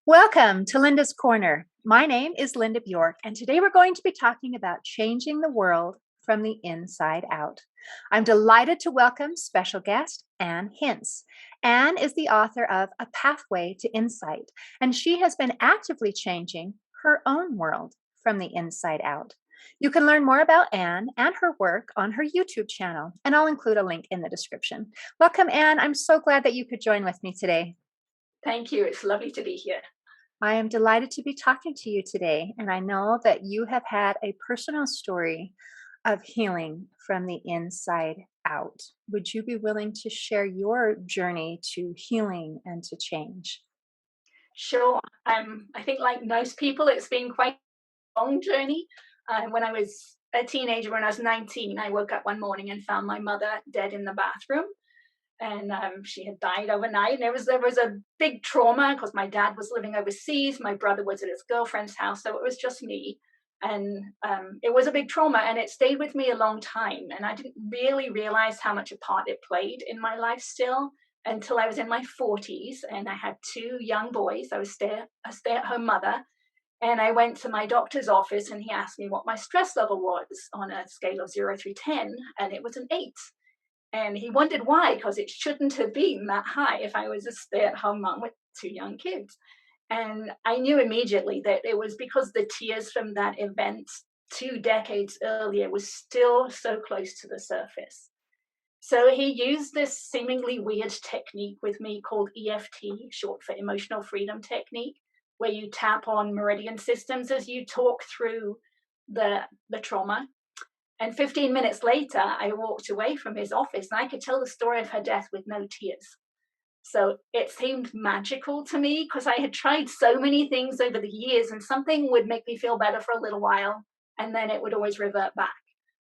Welcome to Linda's Corner. My name is Linda Bjork, and today we're going to be talking about changing the world from the inside out. I'm delighted to welcome special guest Ann Hince. Ann is the author of A Pathway to Insight, and she has been actively changing her own world from the inside out. You can learn more about Ann and her work on her YouTube channel, and I'll include a link in the description. Welcome, Ann. I'm so glad that you could join with me today. Thank you. It's lovely to be here. I am delighted to be talking to you today, and I know that you have had a personal story of healing from the inside out. Would you be willing to share your journey to healing and to change? Sure. I think, like most people, it's been quite a long journey. When I was a teenager, when I was 19, I woke up one morning and found my mother dead in the bathroom. And she had died overnight. And there was a big trauma because my dad was living overseas. My brother was at his girlfriend's house. So it was just me. And it was a big trauma. And it stayed with me a long time. And I didn't really realize how much a part it played in my life still until I was in my 40s. And I had two young boys. I was a stay-at-home mother. And I went to my doctor's office and he asked me what my stress level was on a scale of 0 through 10. And it was an 8. And he wondered why, because it shouldn't have been that high if I was a stay-at-home mom with two young kids. And I knew immediately that it was because the tears from that event 2 decades earlier was still so close to the surface. So he used this seemingly weird technique with me called EFT, short for emotional freedom technique, where you tap on meridian systems as you talk through the trauma. And 15 minutes later, I walked away from his office and I could tell the story of her death with no tears. So it seemed magical to me because I had tried so many things over the years and something would make me feel better for a little while and then it would always revert back.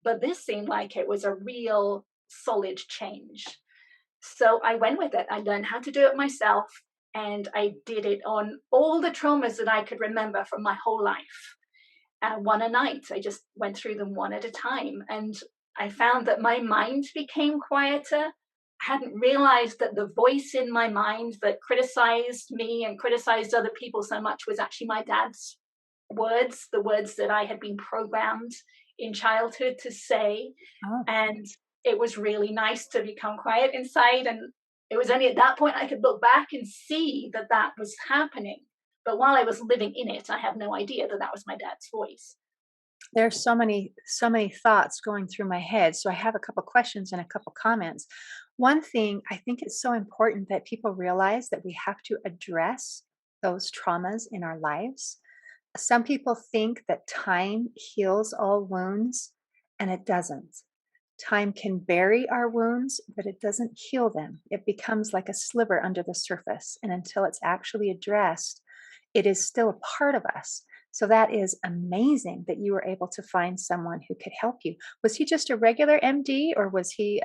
But this seemed like it was a real solid change. So I went with it. I learned how to do it myself and I did it on all the traumas that I could remember from my whole life. One a night. I just went through them one at a time. And I found that my mind became quieter. I hadn't realized that the voice in my mind that criticized me and criticized other people so much was actually my dad's words, the words that I had been programmed in childhood to say. Oh, And it was really nice to become quiet inside. And it was only at that point I could look back and see that that was happening. But while I was living in it, I had no idea that that was my dad's voice. there's so many thoughts going through my head. So I have a couple questions and a couple comments. One thing, I think it's so important that people realize that we have to address those traumas in our lives. Some people think that time heals all wounds, and it doesn't. Time can bury our wounds, but it doesn't heal them. It becomes like a sliver under the surface. And until it's actually addressed, it is still a part of us. So that is amazing that you were able to find someone who could help you. Was he just a regular MD or was he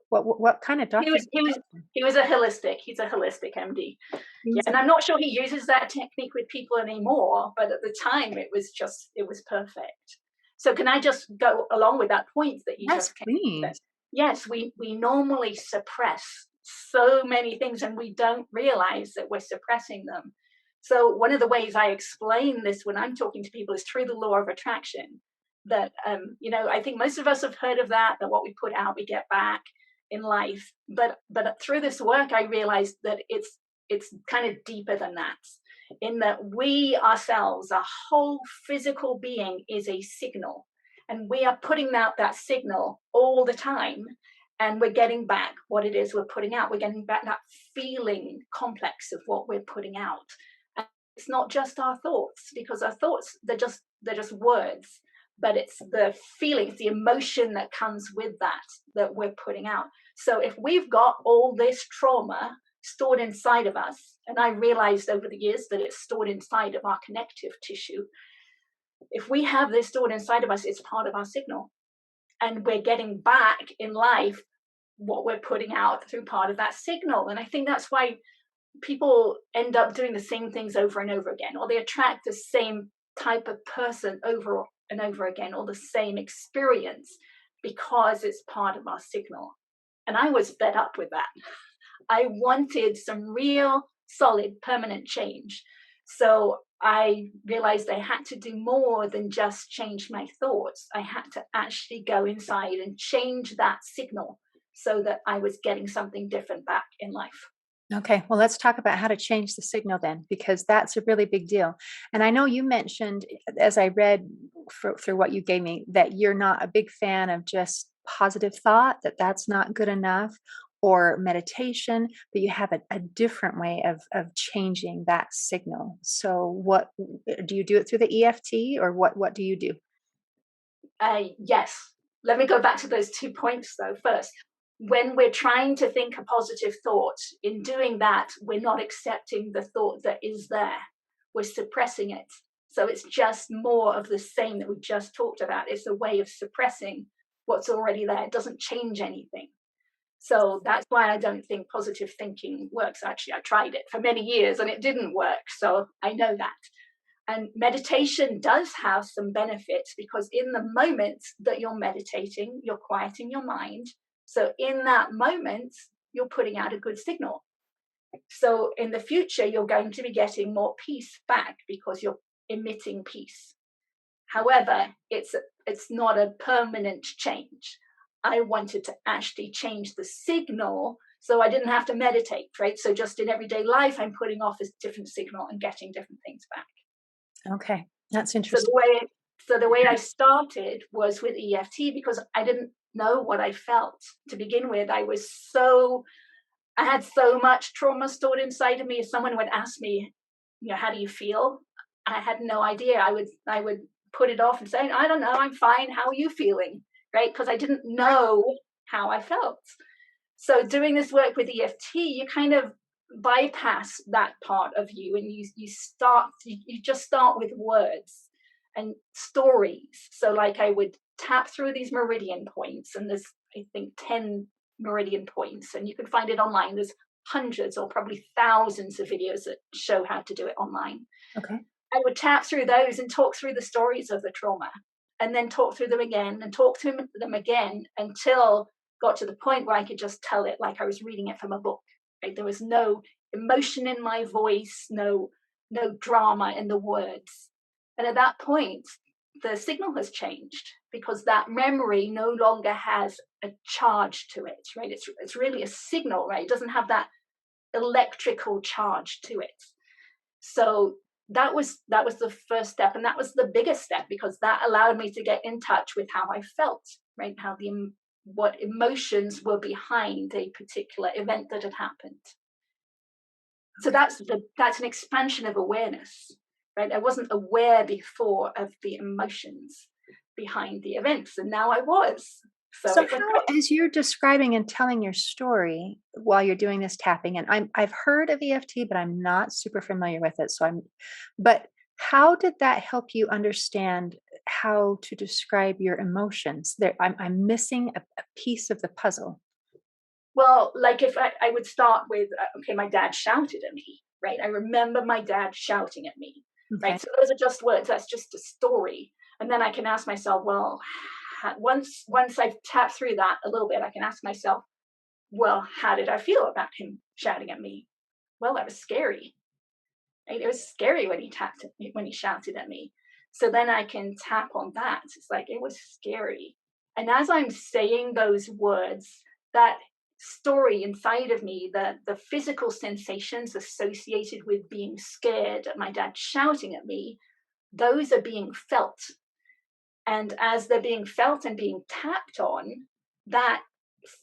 what kind of He was doctors? he was he was a holistic. He's a holistic MD. He Yeah, was and I'm not sure he uses that technique with people anymore, but at the time it was perfect. So can I just go along with that point that you yes, just came with? please. Yes, we normally suppress so many things and we don't realize that we're suppressing them. So one of the ways I explain this when I'm talking to people is through the law of attraction. That I think most of us have heard of that what we put out, we get back in life. But through this work, I realized that it's kind of deeper than that. In that we ourselves, our whole physical being, is a signal, and we are putting out that signal all the time. And we're getting back what it is we're putting out. We're getting back that feeling complex of what we're putting out. And it's not just our thoughts, because our thoughts, they're just words, but it's the feeling, it's the emotion that comes with that we're putting out. So if we've got all this trauma stored inside of us, and I realized over the years that it's stored inside of our connective tissue, if we have this stored inside of us, it's part of our signal. And we're getting back in life what we're putting out through part of that signal. And I think that's why people end up doing the same things over and over again, or they attract the same type of person over and over again, or the same experience, because it's part of our signal. And I was fed up with that. I wanted some real solid permanent change. So I realized I had to do more than just change my thoughts. I had to actually go inside and change that signal so that I was getting something different back in life. Okay, well, let's talk about how to change the signal then, because that's a really big deal. And I know you mentioned, as I read through what you gave me, that you're not a big fan of just positive thought, that that's not good enough, or meditation, but you have a different way of changing that signal. So, what do you do it through the EFT, or what do you do? Yes. Let me go back to those 2 points though. First, when we're trying to think a positive thought, in doing that, we're not accepting the thought that is there. We're suppressing it. So it's just more of the same that we just talked about. It's a way of suppressing what's already there. It doesn't change anything. So that's why I don't think positive thinking works. Actually, I tried it for many years and it didn't work. So I know that. And meditation does have some benefits because in the moment that you're meditating, you're quieting your mind. So in that moment, you're putting out a good signal. So in the future, you're going to be getting more peace back because you're emitting peace. However, it's not a permanent change. I wanted to actually change the signal so I didn't have to meditate, right? So just in everyday life, I'm putting off a different signal and getting different things back. Okay, that's So the interesting. way so the way I started was with EFT because I didn't know what I felt to begin with. I had so much trauma stored inside of me. If someone would ask me, how do you feel? I had no idea. I would put it off and say, I don't know, I'm fine. How are you feeling? Right? Because I didn't know how I felt. So doing this work with EFT, you kind of bypass that part of you and you just start with words and stories. So like I would tap through these meridian points, and there's I think 10 meridian points, and you can find it online. There's hundreds or probably thousands of videos that show how to do it online. Okay. I would tap through those and talk through the stories of the trauma, and then talk through them again and talk through them again until got to the point where I could just tell it like I was reading it from a book. Right? There was no emotion in my voice, no drama in the words. And at that point, the signal has changed because that memory no longer has a charge to it, right? It's really a signal, right? It doesn't have that electrical charge to it. So that was the first step, and that was the biggest step because that allowed me to get in touch with how I felt, right? What emotions were behind a particular event that had happened. So Okay. that's an expansion of awareness, right? I wasn't aware before of the emotions behind the events, and now I was. So So it was great. how, as you're describing and telling your story while you're doing this tapping, and I've heard of EFT, but I'm not super familiar with it. But how did that help you understand how to describe your emotions? I'm missing a piece of the puzzle. Well, like if I would start with, okay, my dad shouted at me, right? I remember my dad shouting at me, Okay. right? So those are just words. That's just a story. And then I can ask myself, well, once I've tapped through that a little bit, I can ask myself, well, how did I feel about him shouting at me? Well, that was scary. Right? It was scary when he tapped at me, when he shouted at me. So then I can tap on that. It's like it was scary. And as I'm saying those words, that story inside of me, the physical sensations associated with being scared at my dad shouting at me, those are being felt. And as they're being felt and being tapped on, that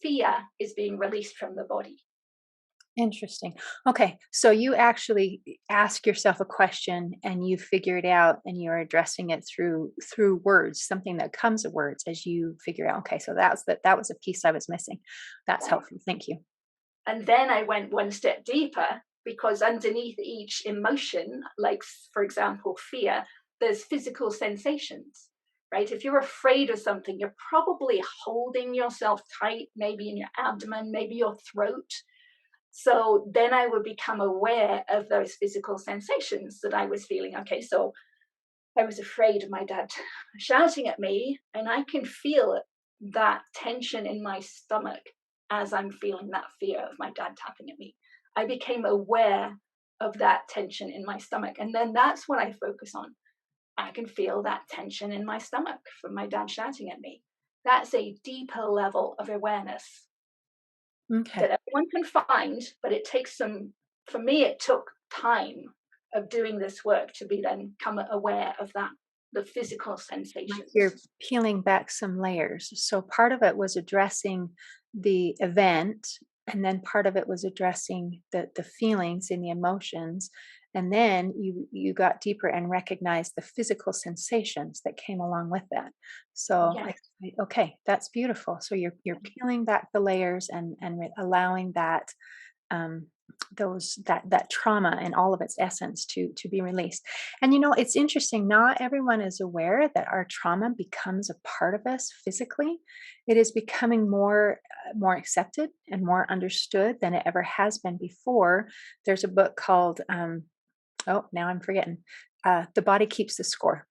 fear is being released from the body. Interesting. Okay, so you actually ask yourself a question and you figure it out and you're addressing it through words, something that comes of words as you figure out, okay, so that was a piece I was missing. That's Right. helpful. Thank you. And then I went one step deeper because underneath each emotion, like for example, fear, there's physical sensations, right? If you're afraid of something, you're probably holding yourself tight, maybe in your abdomen, maybe your throat. So then I would become aware of those physical sensations that I was feeling. Okay, so I was afraid of my dad shouting at me, and I can feel that tension in my stomach as I'm feeling that fear of my dad tapping at me. I became aware of that tension in my stomach. And then that's what I focus on. I can feel that tension in my stomach from my dad shouting at me. That's a deeper level of awareness Okay. that everyone can find, but it takes some, for me, it took time of doing this work to be then become aware of that, the physical Like sensations. you're peeling back some layers. So part of it was addressing the event, and then part of it was addressing the feelings and the emotions. And then you got deeper and recognized the physical sensations that came along with that. So Yes. okay, that's beautiful. So you're peeling back the layers and allowing that um, that trauma and all of its essence to be released. And it's interesting. Not everyone is aware that our trauma becomes a part of us physically. It is becoming more accepted and more understood than it ever has been before. There's a book called oh, now I'm forgetting. The Body Keeps the Score,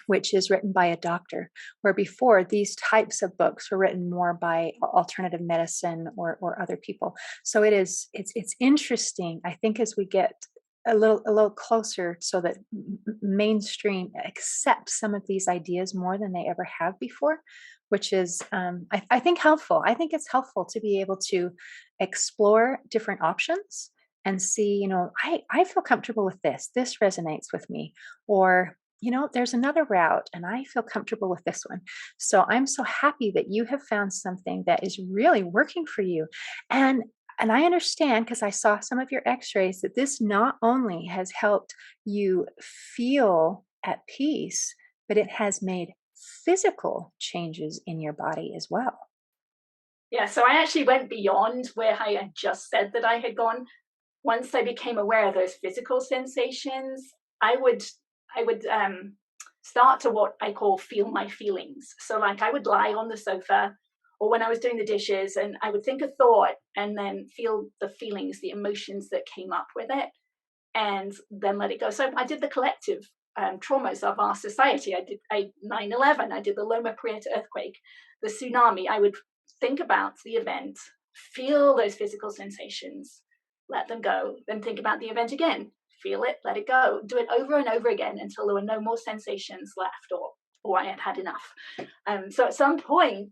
which is written by a doctor, where before these types of books were written more by alternative medicine or other people. So it's interesting. I think as we get a little closer, so that mainstream accepts some of these ideas more than they ever have before, which is I think helpful. I think it's helpful to be able to explore different options and see, I feel comfortable with this. This resonates with me. Or there's another route and I feel comfortable with this one. So I'm so happy that you have found something that is really working for you. And and I understand, because I saw some of your x-rays, that this not only has helped you feel at peace, but it has made physical changes in your body as well. Yeah, so I actually went beyond where I had just said that I had gone. Once I became aware of those physical sensations, I would start to what I call feel my feelings. So like I would lie on the sofa or when I was doing the dishes and I would think a thought and then feel the feelings, the emotions that came up with it and then let it go. So I did the collective traumas of our society. I did 9/11. I did the Loma Prieta earthquake, the tsunami. I would think about the event, feel those physical sensations, let them go, then think about the event again, feel it, let it go, do it over and over again until there were no more sensations left or I had had enough. So at some point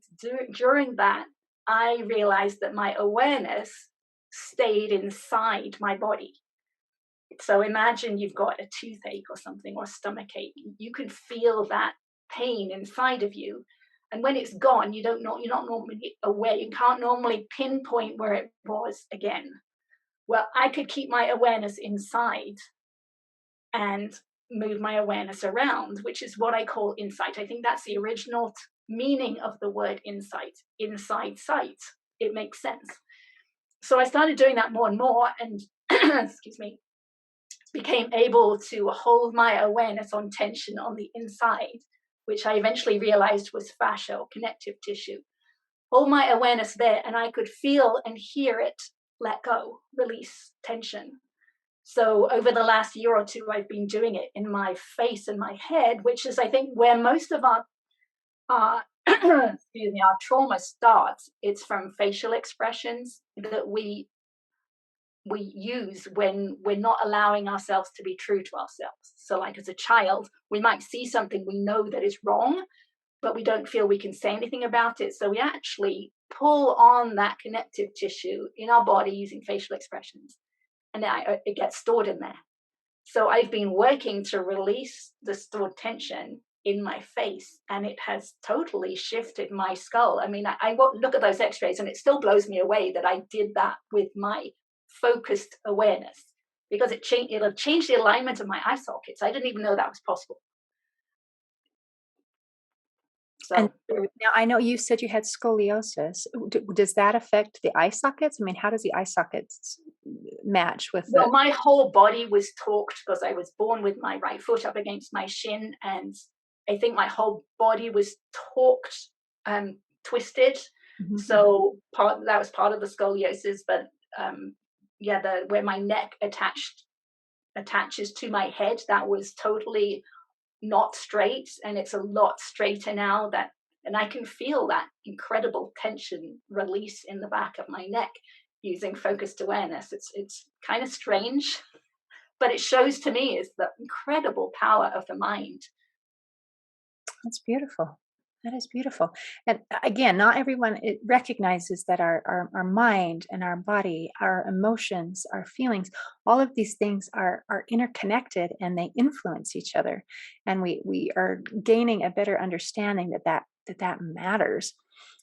during that, I realized that my awareness stayed inside my body. So imagine you've got a toothache or something or a stomach ache. You can feel that pain inside of you. And when it's gone, you're not normally aware. You can't normally pinpoint where it was again. Well, I could keep my awareness inside and move my awareness around, which is what I call insight. I think that's the original meaning of the word insight, inside sight. It makes sense. So I started doing that more and more and excuse me, became able to hold my awareness on tension on the inside, which I eventually realized was fascia or connective tissue. Hold my awareness there, and I could feel and hear it let go, release tension. So, over the last year or two, I've been doing it in my face and my head, which is, I think, where most of our excuse me, our trauma starts. It's from facial expressions that we use when we're not allowing ourselves to be true to ourselves. So, like as a child, we might see something we know that is wrong, but we don't feel we can say anything about it. So, we actually pull on that connective tissue in our body using facial expressions, and it gets stored in there. So, I've been working to release the stored tension in my face, and it has totally shifted my skull. I mean, I look at those x rays, and it still blows me away that I did that with my focused awareness because it'll change the alignment of my eye sockets. I didn't even know that was possible. And So now I know you said you had scoliosis. Does that affect the eye sockets? I mean, how does the eye sockets match with well, the? my whole body was torqued because I was born with my right foot up against my shin, and I think my whole body was torqued, twisted. Mhm. So that was part of the scoliosis, but yeah, the where my neck attaches to my head, that was totally not straight, and it's a lot straighter now. That and I can feel that incredible tension release in the back of my neck using focused awareness. It's kind of strange. But it shows to me is the incredible power of the mind. That's beautiful. That is beautiful. And again, not everyone it recognizes that our mind and our body, our emotions, our feelings, all of these things are interconnected and they influence each other. And we are gaining a better understanding that matters.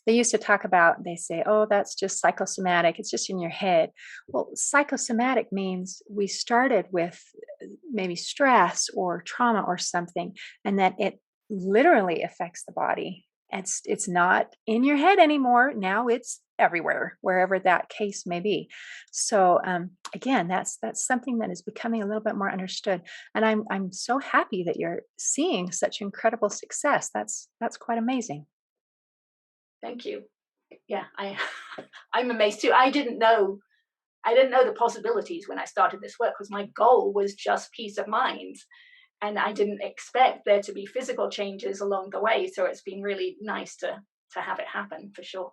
They used to talk about, they say, oh, that's just psychosomatic. It's just in your head. Well, psychosomatic means we started with maybe stress or trauma or something, and that it literally affects the body. It's not in your head anymore. Now it's everywhere, wherever that case may be. So again, that's something that is becoming a little bit more understood. And I'm so happy that you're seeing such incredible success. That's quite amazing. Thank you. Yeah, I'm amazed too. I didn't know the possibilities when I started this work because my goal was just peace of mind. And I didn't expect there to be physical changes along the way. So it's been really nice to have it happen for sure.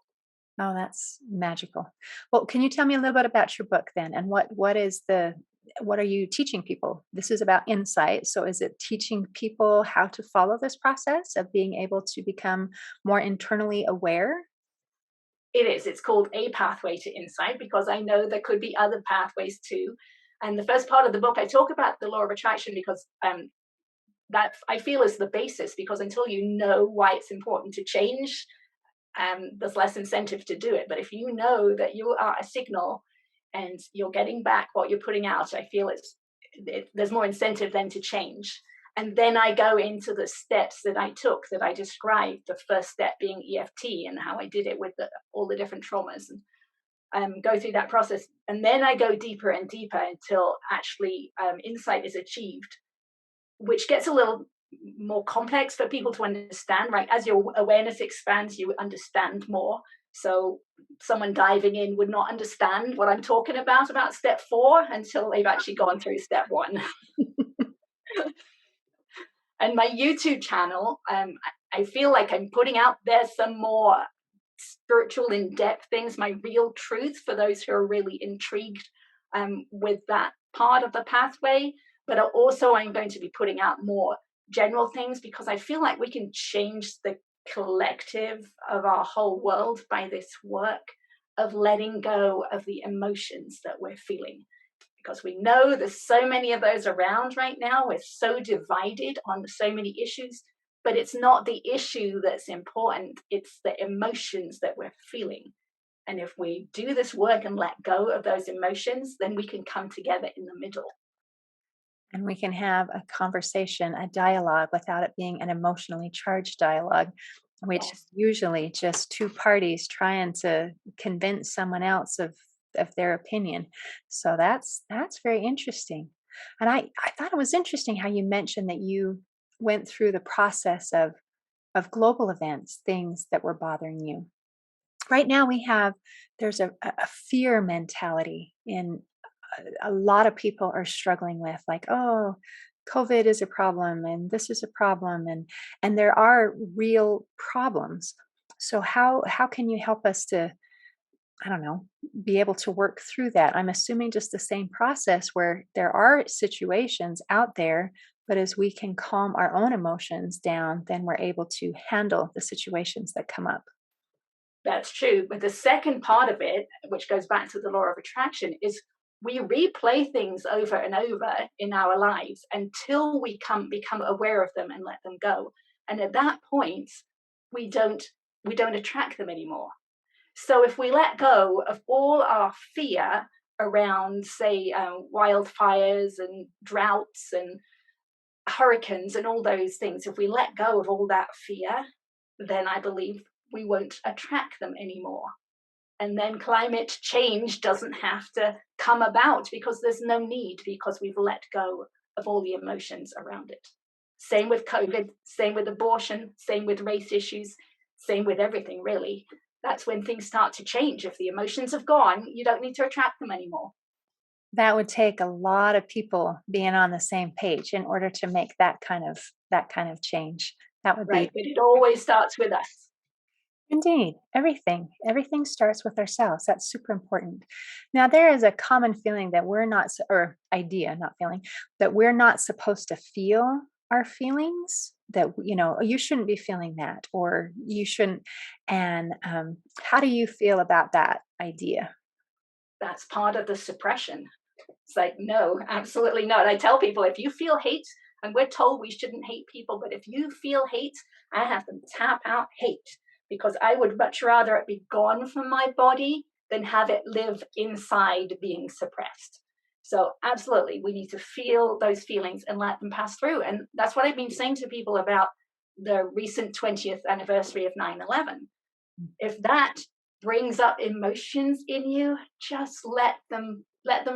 Oh, that's magical. Well, can you tell me a little bit about your book then, and what are you teaching people? This is about insight. So is it teaching people how to follow this process of being able to become more internally aware? It is. It's called A Pathway to Insight because I know there could be other pathways too. And the first part of the book, I talk about the law of attraction because that I feel is the basis. Because until you know why it's important to change, there's less incentive to do it. But if you know that you are a signal and you're getting back what you're putting out, I feel there's more incentive then to change. And then I go into the steps that I took that I described. The first step being EFT and how I did it with all the different traumas, and go through that process. And then I go deeper and deeper until actually insight is achieved, which gets a little more complex for people to understand, right? As your awareness expands, you understand more. So someone diving in would not understand what I'm talking about step 4 until they've actually gone through step 1. And my YouTube channel, I feel like I'm putting out there some more spiritual, in depth things, my real truths for those who are really intrigued with that part of the pathway. But also, I'm going to be putting out more general things because I feel like we can change the collective of our whole world by this work of letting go of the emotions that we're feeling, because we know there's so many of those around right now. We're so divided on so many issues, but it's not the issue that's important, it's the emotions that we're feeling. And if we do this work and let go of those emotions, then we can come together in the middle. And we can have a conversation, a dialogue without it being an emotionally charged dialogue, which is Yes, usually just two parties trying to convince someone else of their opinion. So that's very interesting. And I thought it was interesting how you mentioned that you went through the process of global events, things that were bothering you. Right now we have there's a fear mentality in a lot of people are struggling with, like, oh, COVID is a problem and this is a problem, and there are real problems. So how can you help us to, I don't know, be able to work through that? I'm assuming just the same process where there are situations out there, but as we can calm our own emotions down, then we're able to handle the situations that come up. that's true. But the second part of it, which goes back to the law of attraction, is we replay things over and over in our lives until we become aware of them and let them go. And at that point, we don't we don't attract them anymore. So if we let go of all our fear around, say, wildfires and droughts and hurricanes and all those things, if we let go of all that fear, then I believe we won't attract them anymore. And then climate change doesn't have to come about because there's no need, because we've let go of all the emotions around it. Same with COVID, same with abortion, same with race issues, same with everything, really. That's when things start to change. If the emotions have gone, you don't need to attract them anymore. That would take a lot of people being on the same page in order to make that kind of change. That would be Right. But it always starts with us. Indeed, everything starts with ourselves. That's super important. Now, there is a common feeling that we're not, or idea, not feeling, that we're not supposed to feel our feelings. That "Oh, you shouldn't be feeling that, or you shouldn't." And how do you feel about that idea? That's part of the suppression. It's like, no, absolutely not. I tell people, if you feel hate, and we're told we shouldn't hate people, but if you feel hate, I have them tap out hate, because I would much rather it be gone from my body than have it live inside being suppressed. So, absolutely, we need to feel those feelings and let them pass through. And that's what I've been saying to people about the recent 20th anniversary of 9/11. If that brings up emotions in you, just let them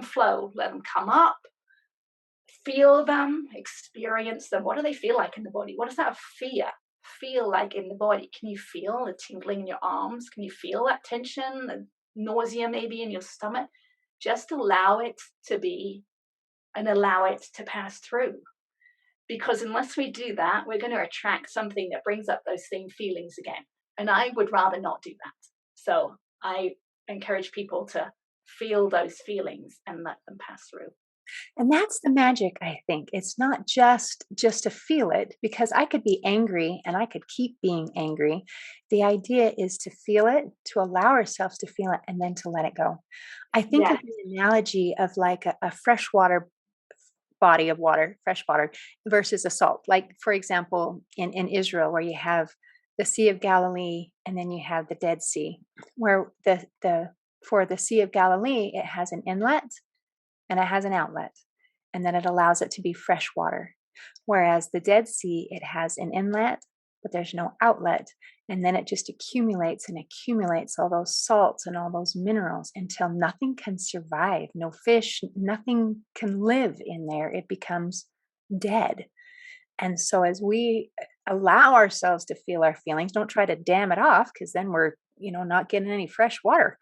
flow, let them come up, feel them, experience them. What do they feel like in the body? What does that fear feel like in the body? Can you feel the tingling in your arms? Can you feel that tension, the nausea maybe in your stomach? Just allow it to be and allow it to pass through. Because unless we do that, we're going to attract something that brings up those same feelings again. And I would rather not do that. So I encourage people to feel those feelings and let them pass through. And that's the magic, I think. It's not just to feel it, because I could be angry and I could keep being angry. The idea is to feel it, to allow ourselves to feel it, and then to let it go. I think of Yeah, the analogy of like a freshwater body of water, fresh water versus a salt. Like, for example, in Israel, where you have the Sea of Galilee and then you have the Dead Sea, where the for the Sea of Galilee, it has an inlet and it has an outlet, and then it allows it to be fresh water. Whereas the Dead Sea, it has an inlet, but there's no outlet. And then it just accumulates and accumulates all those salts and all those minerals until nothing can survive. No fish, nothing can live in there. It becomes dead. And so, as we allow ourselves to feel our feelings, don't try to dam it off, because then we're, not getting any fresh water,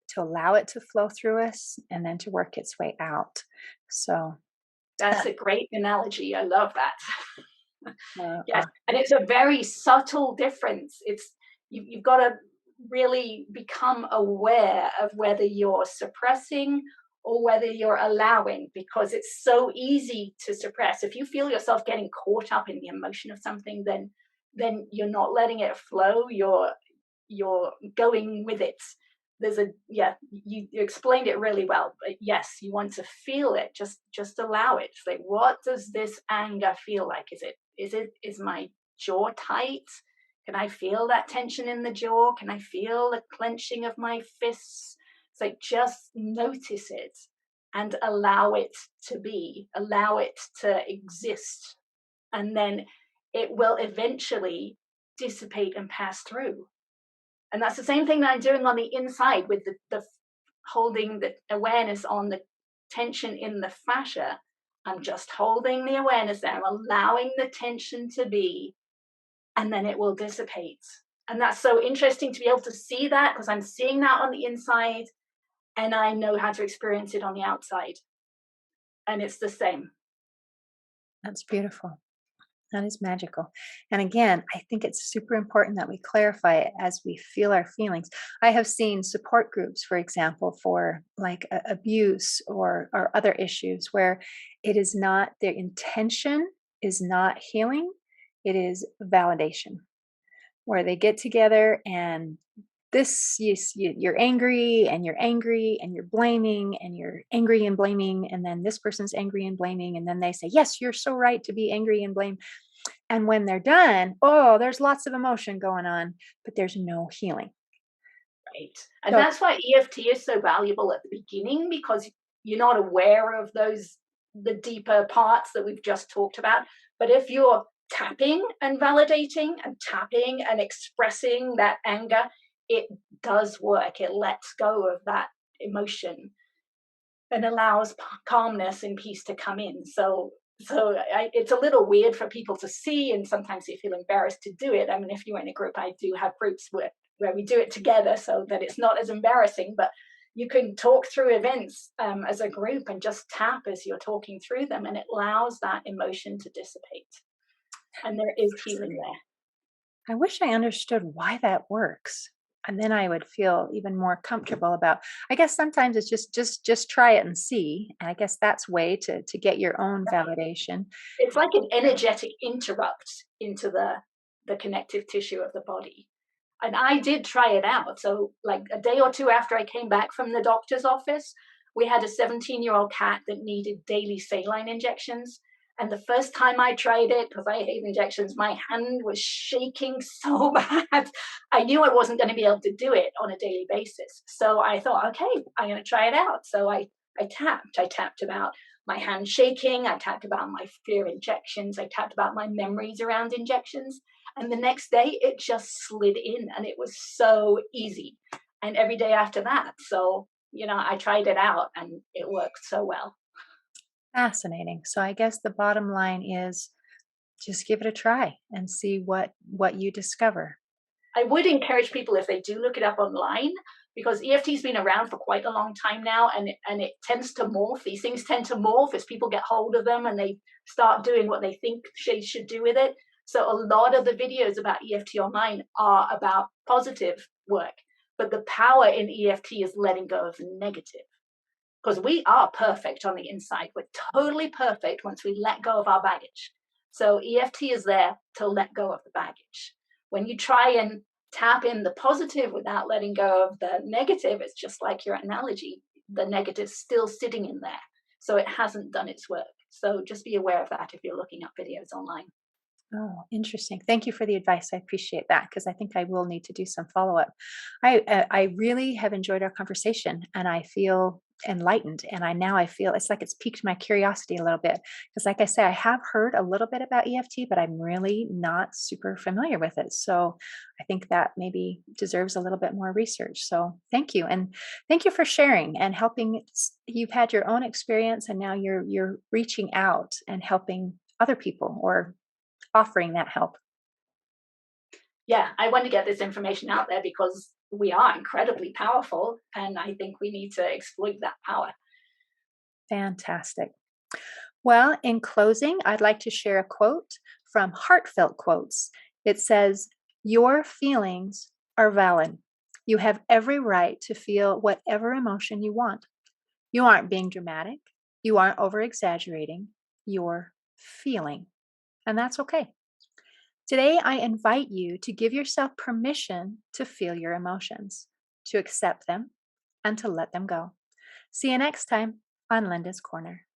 to allow it to flow through us and then to work its way out. So, that's a great analogy. I love that. Yes, uh, and it's a very subtle difference. You've got to really become aware of whether you're suppressing or whether you're allowing, because it's so easy to suppress. If you feel yourself getting caught up in the emotion of something, then you're not letting it flow. You're going with it. There's a yeah, you explained it really well. But yes, you want to feel it. Just allow it. It's like, what does this anger feel like? Is my jaw tight? Can I feel that tension in the jaw? Can I feel the clenching of my fists? It's like, just notice it and allow it to be, allow it to exist. And then it will eventually dissipate and pass through. And that's the same thing that I'm doing on the inside with the holding the awareness on the tension in the fascia. I'm just holding the awareness there. I'm allowing the tension to be, and then it will dissipate. And that's so interesting to be able to see that, because I'm seeing that on the inside and I know how to experience it on the outside. And it's the same. that's beautiful. That is magical. And again, I think it's super important that we clarify it as we feel our feelings. I have seen support groups, for example, for like abuse or other issues, where it is not, their intention is not healing, it is validation, where they get together and you're angry and you're angry and you're blaming and you're angry and blaming, and then this person's angry and blaming, and then they say, yes, you're so right to be angry and blame. And when they're done, oh, there's lots of emotion going on, but there's no healing. Right. And So, that's why EFT is so valuable at the beginning, because you're not aware of those, the deeper parts that we've just talked about. But if you're tapping and validating and tapping and expressing that anger, it does work. It lets go of that emotion and allows calmness and peace to come in. It's a little weird for people to see, and sometimes they feel embarrassed to do it. I mean, if you're in a group, I do have groups where we do it together, so that it's not as embarrassing. But you can talk through events as a group and just tap as you're talking through them, and it allows that emotion to dissipate. And there is healing there. I wish I understood why that works. And then I would feel even more comfortable about, I guess sometimes it's just try it and see. And I guess that's way to get your own validation. It's like an energetic interrupt into the connective tissue of the body. And I did try it out. So, like a day or two after I came back from the doctor's office, we had a 17-year-old cat that needed daily saline injections. And the first time I tried it, because I hate injections, my hand was shaking so bad. I knew I wasn't going to be able to do it on a daily basis. So I thought, okay, I'm going to try it out. So I tapped. I tapped about my hand shaking. I tapped about my fear of injections. I tapped about my memories around injections. And the next day, it just slid in and it was so easy. And every day after that. So, I tried it out and it worked so well. Fascinating. So I guess the bottom line is just give it a try and see what you discover. I would encourage people if they do look it up online because EFT's been around for quite a long time now and it tends to morph. These things tend to morph as people get hold of them and they start doing what they think they should do with it. So a lot of the videos about EFT online are about positive work, but the power in EFT is letting go of the negative because we are perfect on the inside. We're totally perfect once we let go of our baggage. So EFT is there to let go of the baggage. When you try and tap in the positive without letting go of the negative, it's just like your analogy. The negative's still sitting in there. So it hasn't done its work. So just be aware of that if you're looking up videos online. Oh, interesting. Thank you for the advice. I appreciate that because I think I will need to do some follow up. I really have enjoyed our conversation, and I feel enlightened. And I feel it's like it's piqued my curiosity a little bit because, like I say, I have heard a little bit about EFT, but I'm really not super familiar with it. So I think that maybe deserves a little bit more research. So thank you, and thank you for sharing and helping. You've had your own experience, and now you're reaching out and helping other people or offering that help. Yeah, I want to get this information out there because we are incredibly powerful and I think we need to exploit that power. Fantastic. Well, in closing, I'd like to share a quote from Heartfelt Quotes. It says, "Your feelings are valid. You have every right to feel whatever emotion you want. You aren't being dramatic. You aren't over exaggerating. You're feeling. And that's okay." Today, I invite you to give yourself permission to feel your emotions, to accept them, and to let them go. See you next time on Linda's Corner.